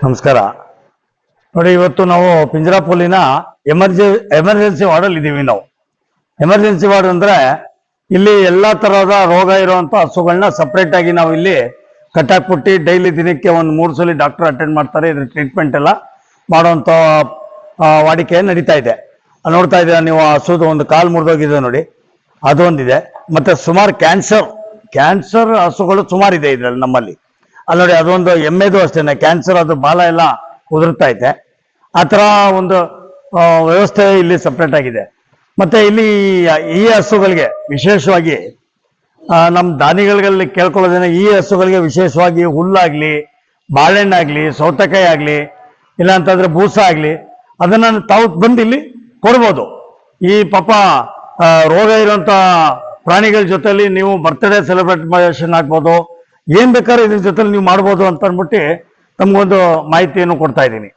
ನಮಸ್ಕಾರ. ನೋಡಿ, ಇವತ್ತು ನಾವು ಪಿಂಜರಾಪುಲಿನ ಎಮರ್ಜೆನ್ಸಿ ವಾರ್ಡಲ್ಲಿ ಇದ್ದೀವಿ. ನಾವು ಎಮರ್ಜೆನ್ಸಿ ವಾರ್ಡ್ ಅಂದ್ರೆ ಇಲ್ಲಿ ಎಲ್ಲಾ ತರಹದ ರೋಗ ಇರುವಂತ ಹಸುಗಳನ್ನ ಸಪ್ರೇಟ್ ಆಗಿ ನಾವು ಇಲ್ಲಿ ಕಟ್ಟಾಕ್ಬಿಟ್ಟು ಡೈಲಿ ದಿನಕ್ಕೆ ಒಂದು 3 ಸಲ ಡಾಕ್ಟರ್ ಅಟೆಂಡ್ ಮಾಡ್ತಾರೆ. ಇದ್ರ ಟ್ರೀಟ್ಮೆಂಟ್ ಎಲ್ಲ ಮಾಡುವಂತ ವಾಡಿಕೆ ನಡೀತಾ ಇದೆ. ಅಲ್ಲಿ ನೋಡ್ತಾ ಇದ್ದೀರಾ ನೀವು, ಹಸುದು ಒಂದು ಕಾಲು ಮುರಿದೋಗಿದೆ ನೋಡಿ, ಅದೊಂದಿದೆ. ಮತ್ತೆ ಸುಮಾರು ಕ್ಯಾನ್ಸರ್ ಹಸುಗಳು ಸುಮಾರಿದೆ ಇದ್ರಲ್ಲಿ ನಮ್ಮಲ್ಲಿ. ಅಲ್ಲಿ ನೋಡಿ, ಅದೊಂದು ಎಮ್ಮೆದು ಅಷ್ಟೇನೆ ಕ್ಯಾನ್ಸರ್, ಅದು ಬಾಲ ಎಲ್ಲ ಉದುರ್ತಾ ಇದೆ. ಆ ಥರ ಒಂದು ವ್ಯವಸ್ಥೆ ಇಲ್ಲಿ ಸಪ್ರೇಟ್ ಆಗಿದೆ. ಮತ್ತೆ ಇಲ್ಲಿ ಈ ಹಸುಗಳಿಗೆ ವಿಶೇಷವಾಗಿ ನಮ್ಮ ದಾನಿಗಳಲ್ಲಿ ಕೇಳ್ಕೊಳ್ಳೋದೇನೆ, ಈ ಹಸುಗಳಿಗೆ ವಿಶೇಷವಾಗಿ ಹುಲ್ಲಾಗ್ಲಿ, ಬಾಳೆಹಣ್ಣಾಗ್ಲಿ, ಸೌತೆಕಾಯಿ ಆಗ್ಲಿ, ಇಲ್ಲ ಅಂತಂದ್ರೆ ಬೂಸ ಆಗ್ಲಿ, ಅದನ್ನ ತಾವು ಬಂದು ಇಲ್ಲಿ ಕೊಡ್ಬೋದು. ಈ ಪಾಪ ರೋಗ ಇರುವಂತ ಪ್ರಾಣಿಗಳ ಜೊತೆಲಿ ನೀವು ಬರ್ತ್ಡೇ ಸೆಲೆಬ್ರೇಷನ್ ಆಗ್ಬೋದು, ಏನ್ ಬೇಕಾದ್ರೆ ಇದ್ರ ಜೊತೆಲಿ ನೀವು ಮಾಡ್ಬೋದು ಅಂತ ಅಂದ್ಬಿಟ್ಟು ತಮ್ಗೊಂದು ಮಾಹಿತಿಯನ್ನು ಕೊಡ್ತಾ ಇದ್ದೀನಿ.